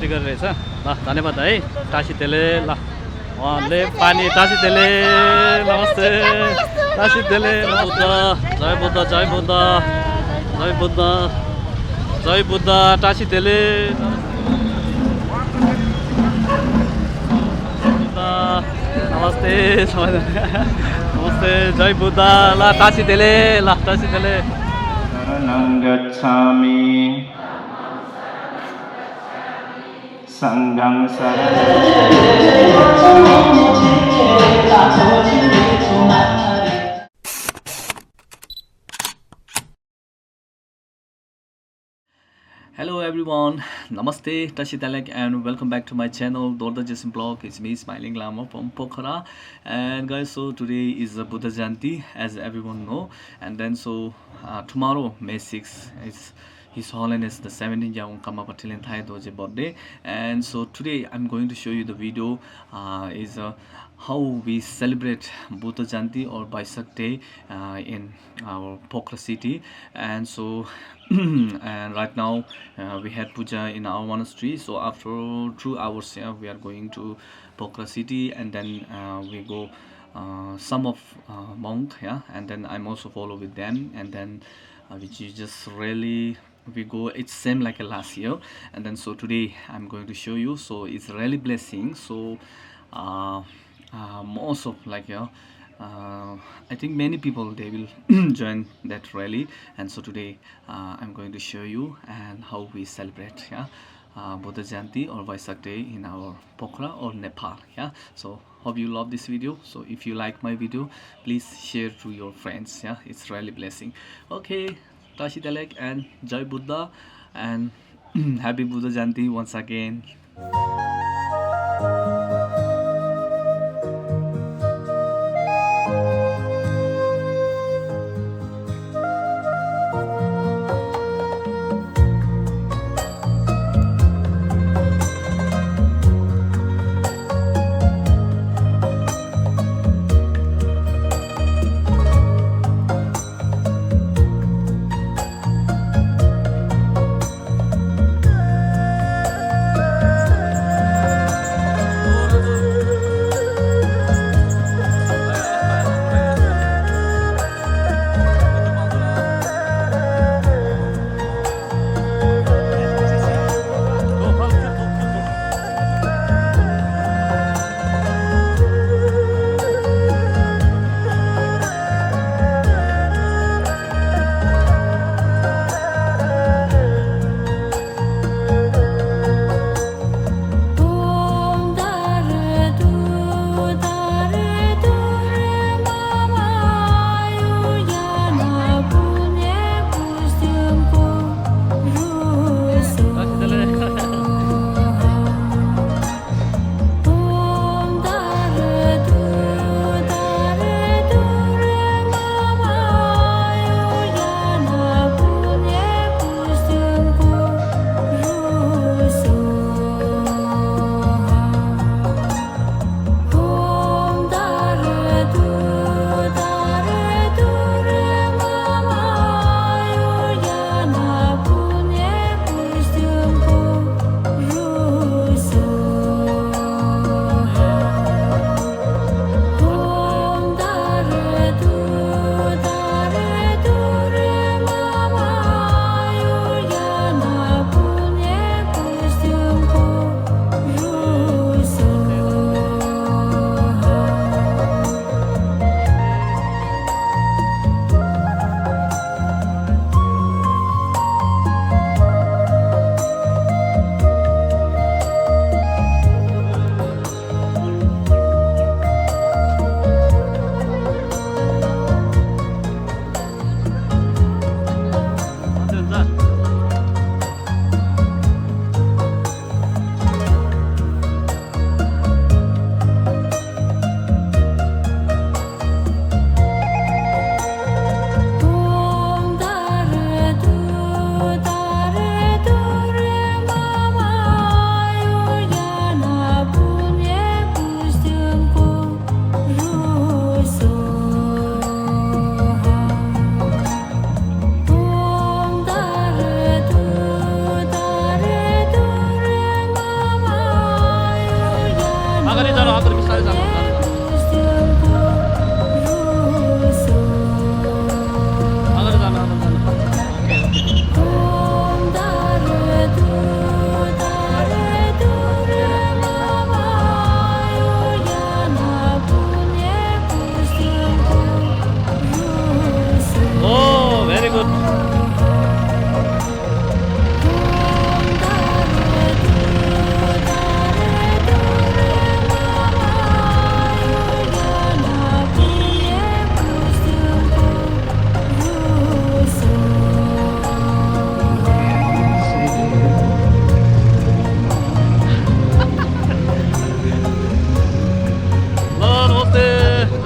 Ready गरिरहेछ ल धन्यवाद है टासी तेले ल उहाँले पानी टासी तेले नमस्ते टासी तेले जय बुद्ध जय बुद्ध जय बुद्ध जय बुद्ध टासी तेले नमस्ते नमस्ते जय बुद्ध ल टासी तेले ल टासी तेले शरणं गच्छामि संघं Hello everyone, Namaste, Tashi Talek and welcome back to my channel Dorda Jason Blog. It's me Smiling Lama from Pokhara. And guys, so today is Buddha Jayanti as everyone know, and then so tomorrow May 6th is His Holiness the 17th Kama Patilin Thai Doje birthday. And so today I'm going to show you the video is how we celebrate Buddha Jayanti or Baisak Day in our Pokhara city. And so and right now we had puja in our monastery, so after 2 hours we are going to Pokhara city, and then we go some of monk, and then I'm also follow with them, and then which is just really we go, it's same like last year. And then so today I'm going to show you, so it's really blessing. So most of like I think many people they will join that rally. And so today I'm going to show you and how we celebrate Buddha Jayanti or Vaisak Day in our Pokhara or Nepal. So hope you love this video. So if you like my video, please share to your friends. It's really blessing. Okay, Tashi Talek and Jai Buddha and happy Buddha Jayanti once again.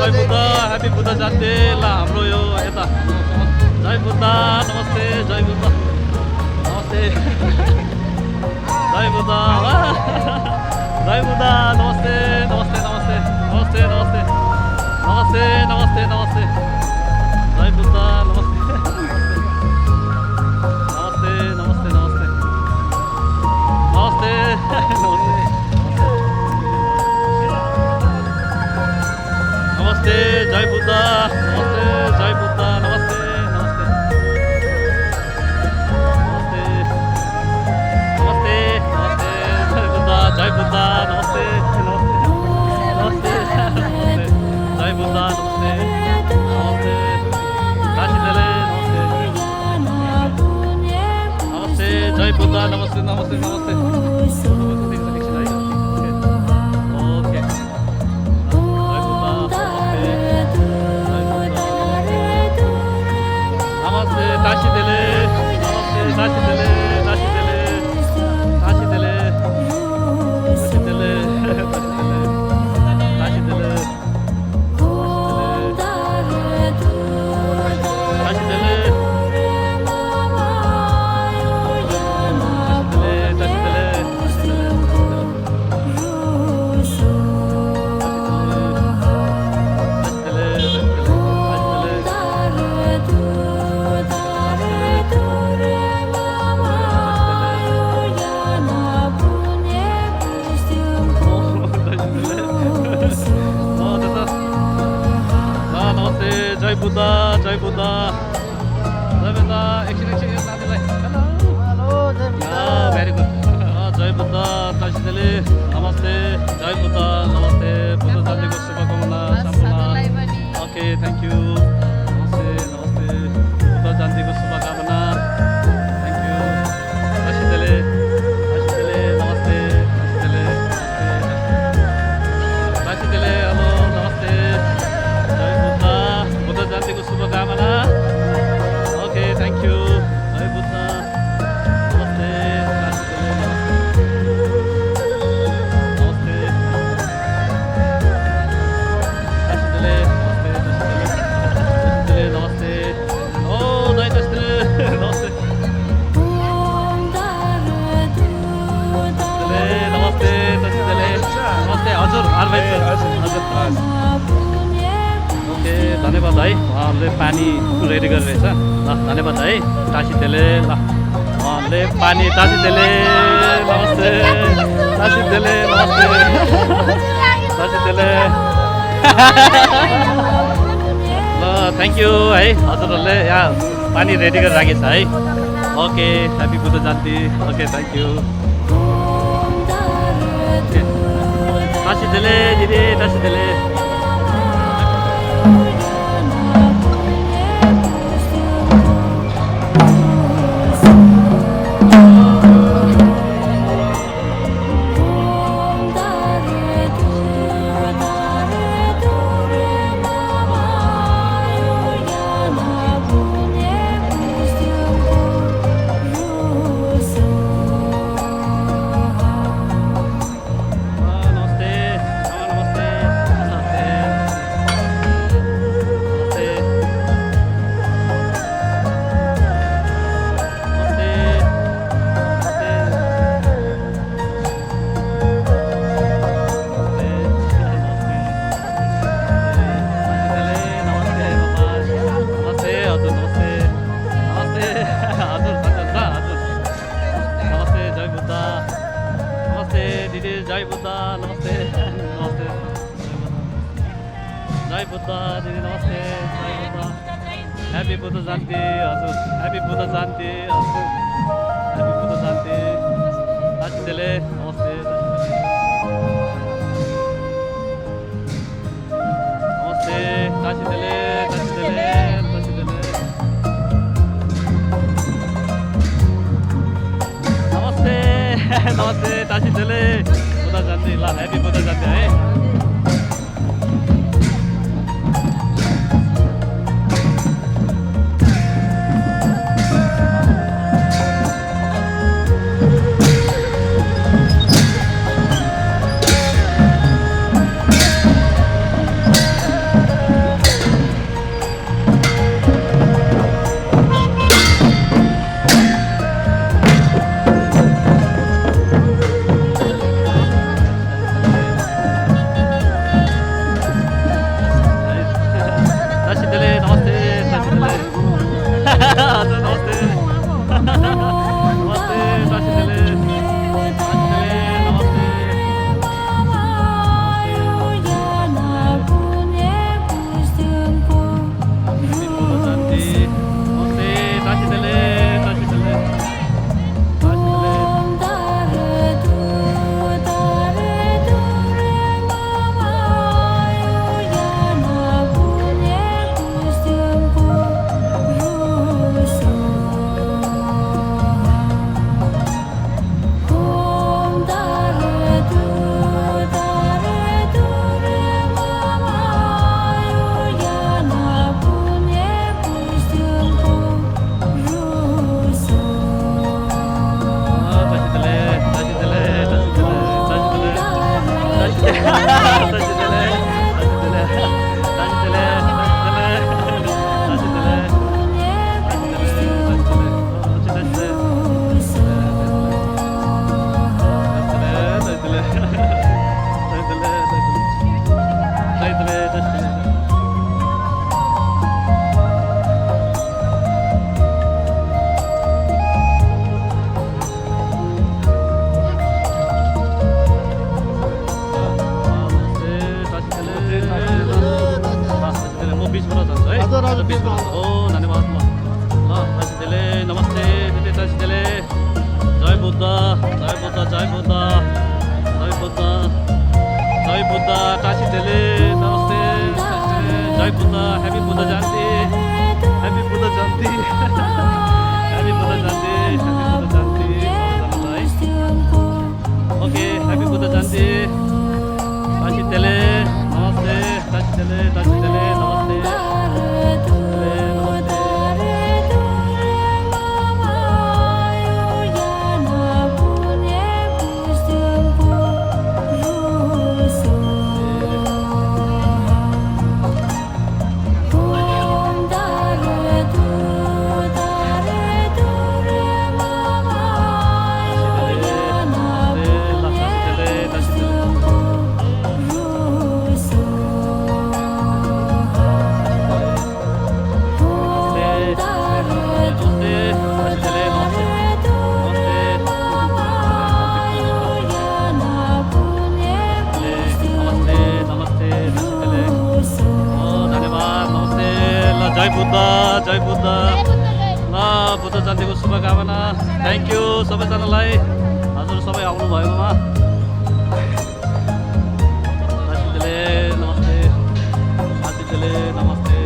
Jay Buddha happy Buddha जयन्ती ल हाम्रो यो यता जय बुद्ध नमस्ते जय बुद्ध नमस्ते जय बुद्ध जय बुद्ध नमस्ते नमस्ते नमस्ते नमस्ते नमस्ते नमस्ते नमस्ते नमस्ते जय बुद्ध नमस्ते नमस्ते नमस्ते नमस्ते नमस्ते नमस्ते नमस्ते जय बुद्ध नमस्ते जय बुद्ध नमस्ते नमस्ते नमस्ते नमस्ते नमस्ते जय बुद्ध नमस्ते नमस्ते नमस्ते जय बुद्ध नमस्ते नमस्ते काशी देले नमस्ते जय बुद्ध नमस्ते नमस्ते नमस्ते काशी देले नमस्ते काशी देले काशी देले काशी देले काशी देले काशी देले काशी देले जय बुद्ध जय बुद्ध जय बुद्ध एकछिन एकछिन यो साथीलाई हेलो हेलो जय बुद्ध भेरी गुड जय बुद्ध काशीदेले नमस्ते जय बुद्ध नमस्ते बुद्ध जयन्तीको शुभकामना सम्पूर्ण ओके थ्याङ्क यू नमस्ते नमस्ते बुद्ध जयन्तीको शुभकामना थ्याङ्क यू काशीदेले काशीदेले नमस्ते काशीदेले काशीदेले हेलो नमस्ते जय बुद्ध बुद्ध जयन्तीको शुभकामना ओके थ्याङ्क यू जय बुद्ध नमस्ते नमस्ते काशीदेले नमस्ते काशीदेले नमस्ते ओ जय काशीदेले नमस्ते नमस्ते काशीदेले नमस्ते हजुर आरभाइ हजुर ओके धन्यवाद है उहाँहरूले पानी रेडी गरिरहेछ ल धन्यवाद है टासीदेले ल उहाँहरूले पानी टासीदेले नमस्ते टासीदेले नमस्ते टासीदेले ल थ्याङ्क यू है हजुरहरूले यहाँ पानी रेडी गरेर राखेछ है okay happy Buddha Jayanti okay thank you टासीदेले दिदी टासीदेले जय बुद्ध नमस्ते नमस्ते जय बुद्ध दिदी नमस्ते जय बुद्ध ह्यापी बुद्ध जयन्ती हजुर ह्यापी बुद्ध जयन्ती हजुर ह्यापी बुद्ध जयन्ती टासीदेले नमस्ते नमस्ते टासीदेले टासीदेले टासीदेले नमस्ते नमस्ते टासीदेले बुद्ध जयन्ती ल ह्यापी बुद्ध जयन्ती है बिचबाट जान्छ है हजुर, हजुर, बिचबाट बिचबाट। ओ धन्यवाद ल टासीदेले नमस्ते दिदी टासीदेले जय बुद्ध जय बुद्ध जय बुद्ध जय बुद्ध जय बुद्ध टासीदेले नमस्ते टासीदेले जय बुद्ध ह्यापी बुद्ध जयन्ती ह्यापी बुद्ध जयन्ती ह्यापी बुद्ध जयन्ती ह्यापी बुद्ध जयन्ती सबैजनालाई ओके ह्यापी बुद्ध जयन्ती टासीदेले नमस्ते टासीदेले टासीदेले नमस्ते टासीदेले नमस्ते जय बुद्ध जय बुद्ध ल बुद्ध जयन्तीको शुभकामना थ्याङ्क यू सबैजनालाई हजुर सबै आउनु भएकोमा टासीदेले नमस्ते टासीदेले नमस्ते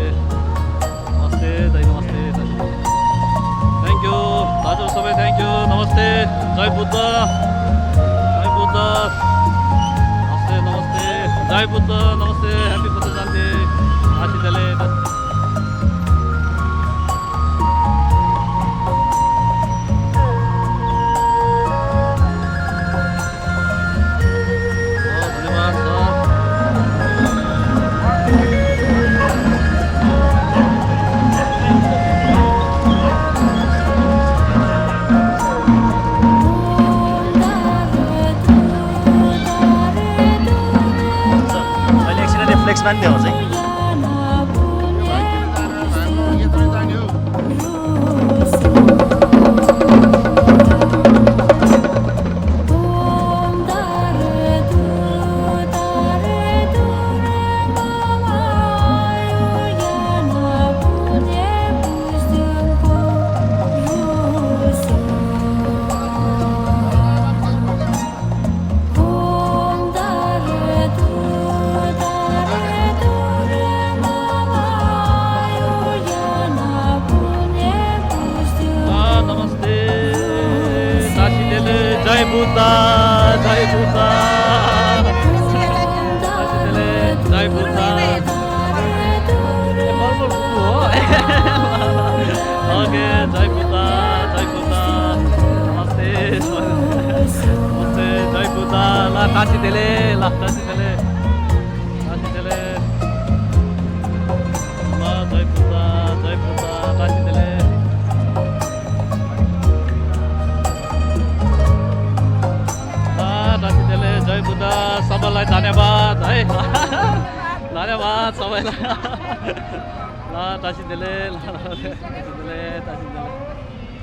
नमस्ते दाइ नमस्ते थ्याङ्क यू हजुर सबै थ्याङ्क यू नमस्ते जय बुद्ध नमस्ते नमस्ते जय बुद्ध नमस्ते ह्यापी बुद्ध जयन्ती टासीदेले अहिले एकछिन रिफ्लेक्स पनि देऊ चाहिँ नमस्ते टासीदेले जय बुद्ध जय बुद्ध टासीदेले जय बुद्ध ओके जय बुद्ध नमस्ते नमस्ते जय बुद्ध ल टासीदेले टासीदेले ल जय बुद्ध टासीदेले टासीदेले जय बुद्ध सबैलाई धन्यवाद है धन्यवाद सबैलाई ल टासीदेले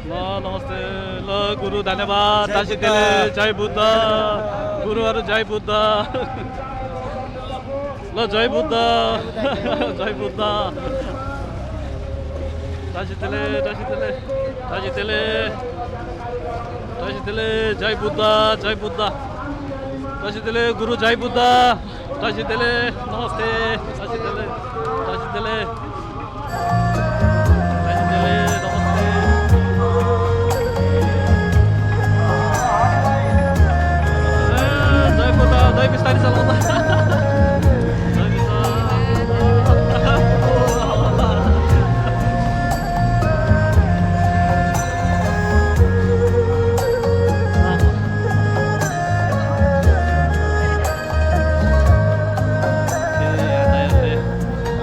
ल नमस्ते ल गुरु धन्यवाद टासीदेले जय बुद्ध गुरुहरू जय बुद्ध ल जय बुद्ध जय बुद्ध टासीदेले जय बुद्ध टासीदेले गुरु जय बुद्ध टासीदेले नमस्ते टासीदेले नमस्ते जय बुद्ध जय बिस्तारी चलाउँदा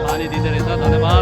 पानी दिँदो रहेछ धन्यवाद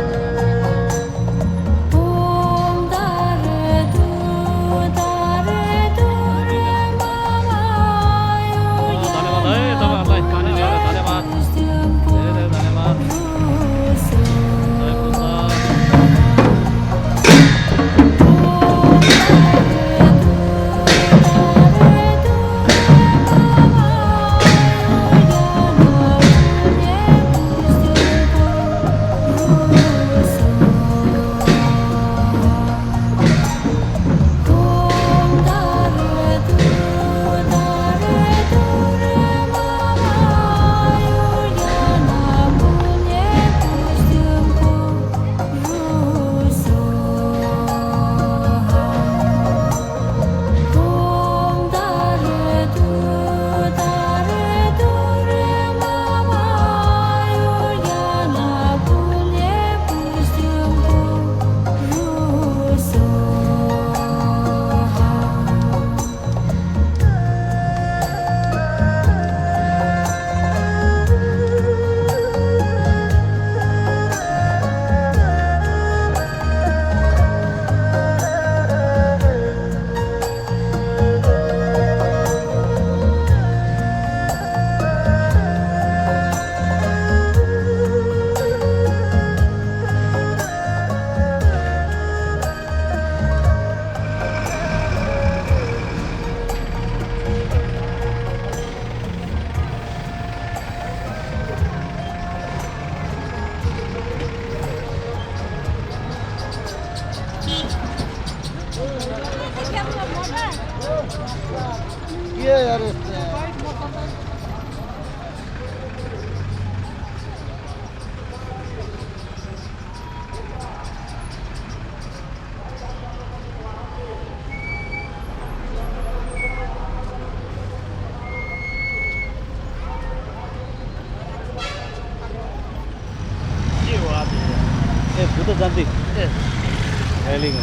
ए बुद्ध जयन्ती रेलिङ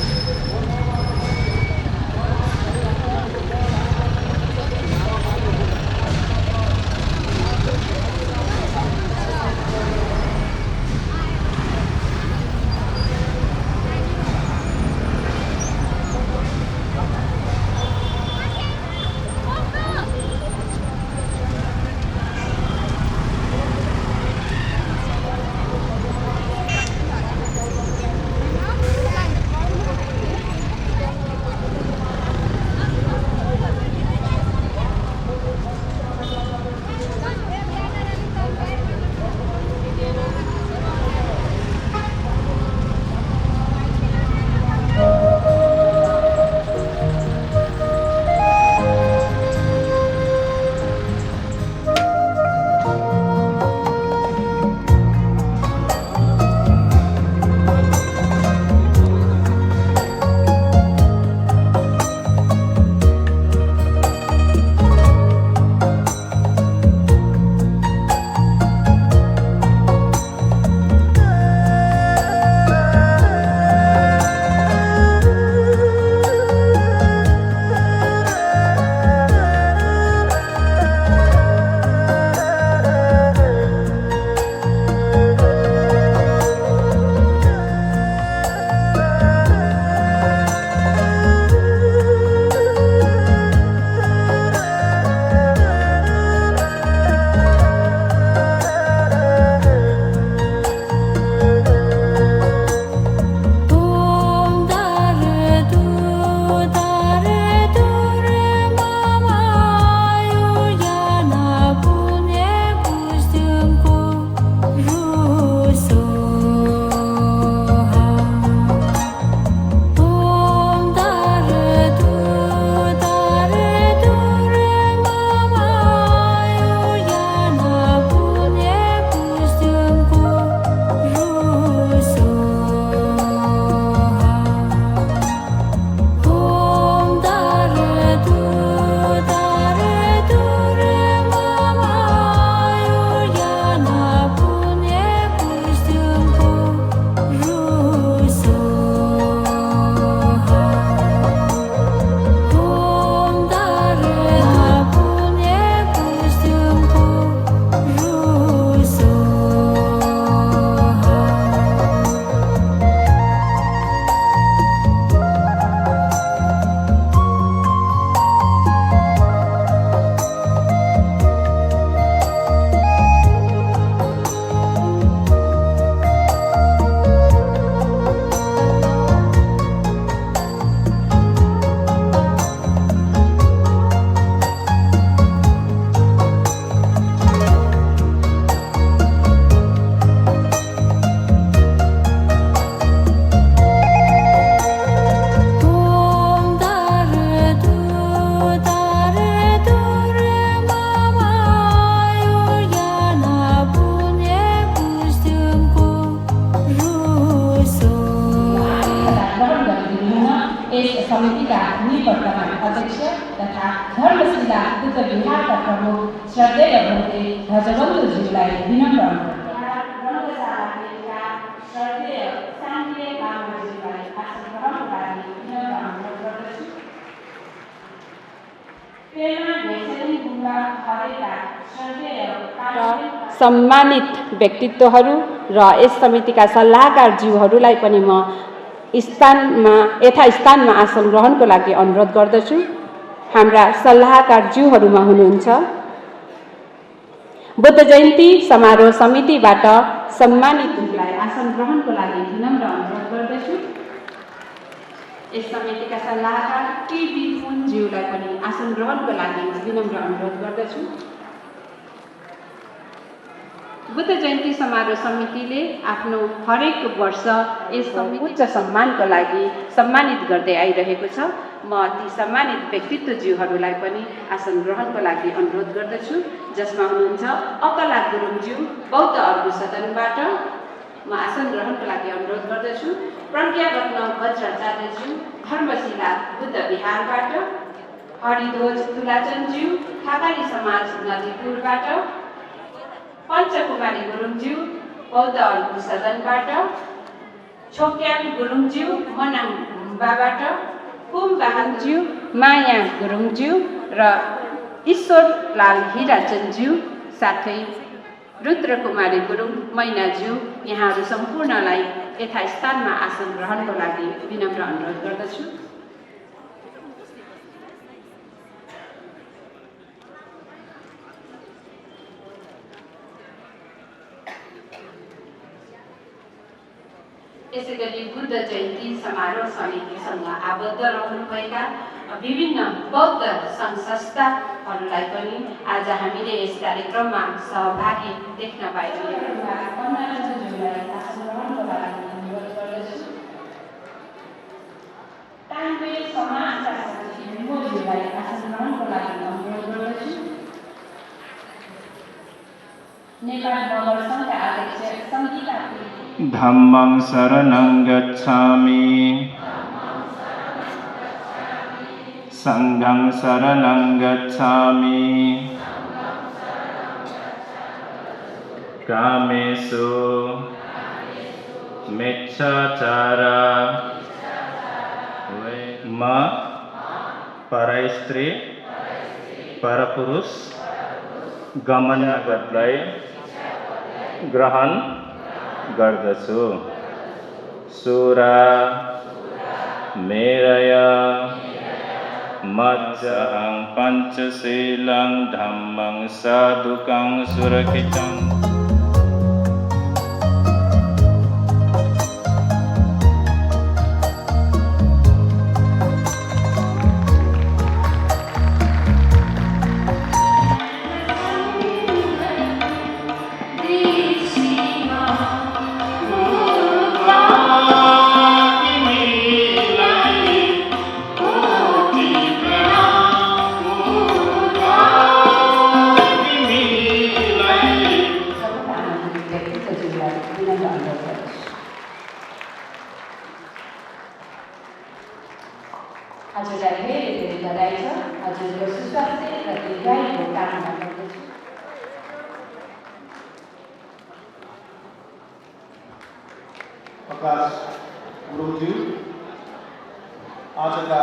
समितिका निवर्तमान अध्यक्ष तथा धर्मशिला बुद्ध विहारका प्रमुख श्रद्धेय भक्ते ध्वजबन्धुज्यूलाई विनम्र अनुरोध सम्मानित व्यक्तित्वहरू र यस समितिका सल्लाहकारज्यूहरूलाई पनि म यथास्थानमा आसन ग्रहणको लागि अनुरोध गर्दछु। हाम्रा सल्लाहकारज्यूहरूमा हुनुहुन्छ बुद्ध जयन्ती समारोह समितिबाट सम्मानितलाई आसन ग्रहणको लागि विनम्र अनुरोध गर्दछु। यस समितिका सल्लाहकार टिबी ज्यूलाई पनि आसन ग्रहणको लागि विनम्र अनुरोध गर्दछु। बुद्ध जयन्ती समारोह समितिले आफ्नो हरेक वर्ष यस उच्च सम्मानको लागि सम्मानित गर्दै आइरहेको छ। म ती सम्मानित व्यक्तित्वज्यूहरूलाई पनि आसन ग्रहणको लागि अनुरोध गर्दछु, जसमा हुनुहुन्छ अकला गुरुङज्यू बौद्ध अर्घु सदनबाट। म आसन ग्रहणको लागि अनुरोध गर्दछु। प्रज्ञारत्न वज्राचार्यज्यू धर्मशिला बुद्ध विहारबाट, हरिध्वज तुलाचनज्यू थापाली समाज नदीपुरबाट, पञ्चकुमारी गुरुङज्यू बौद्ध अर्घु सदनबाट, छोक्यान गुरुङज्यू मनाङ गुम्बाबाट, कुम बाहनज्यू माया गुरुङज्यू र ईश्वरलाल हिराचन्दज्यू साथै रुद्रकुमारी गुरुङ मैनाज्यू यहाँहरू सम्पूर्णलाई यथास्थानमा आसन ग्रहणको लागि विनम्र अनुरोध गर्दछु। यसै गरी बुद्ध जयन्ती समारोह समितिसँग आबद्ध रहनुभएका विभिन्न बौद्ध सङ्घ संस्थाहरूलाई पनि आज हामीले यस कार्यक्रममा सहभागी देख्न पाइरहेका नेपाल नगर सङ्घका अध्यक्ष सङ्गीता धम्मं शरणं गच्छामि संघं शरणं गच्छामि कामेषु मिच्छाचारा म परस्त्री परपुरुष गमन गर्दै ग्रहण गर्दछु। सुरा मेरय मज्जहं पञ्चशीलं धम्मं साधुकं सुरक्षितं। हजुरलाई धेरै धेरै बधाई छ। हजुरको सुस्वास्थ्य र दीर्घायुको कामना गर्दछु। प्रकाश गुरुज्यू आजका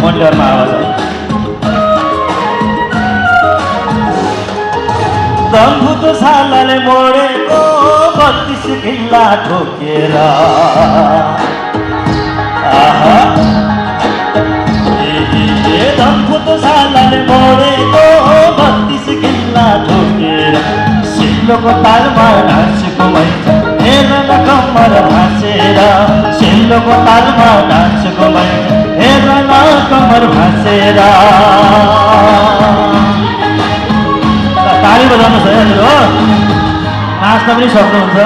मोनिटरमा आवाज है दम्भुत छालाले मोडेको 32 किल्ला ठोकेर आहा दम्भुत छालाले मोडेको 32 किल्ला ठोकेर सिल्लोको तालमा नाचेको मैच हेर न कम्मर भाँचेर सिल्लोको तालमा नाचेको मैच हेर न कम्मर भाँचेर ताली बजाउनुहोस् है हजुर हो नाच्न पनि सक्नुहुन्छ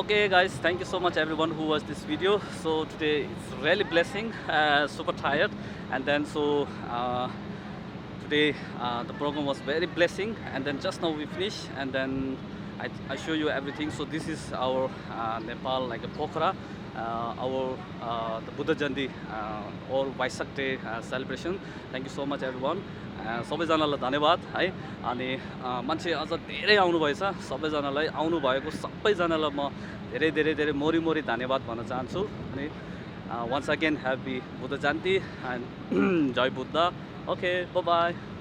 Okay guys, thank you so much everyone who watched this video. So today it's really blessing, super tired, and then today the program was very blessing, and then just now we finished, and then I show you everything. So this is our Nepal, like a Pokhara, the Buddha Jayanti or Vaisak Day celebration. Thank you so much everyone. सबैजनालाई धन्यवाद है अनि मान्छे अझ धेरै आउनुभएछ सबैजनालाई आउनुभएको सबैजनालाई म धेरै धेरै धेरै मोरी मोरी धन्यवाद भन्न चाहन्छु अनि once again happy Buddha Jayanti and Jai Buddha. Okay, bye bye.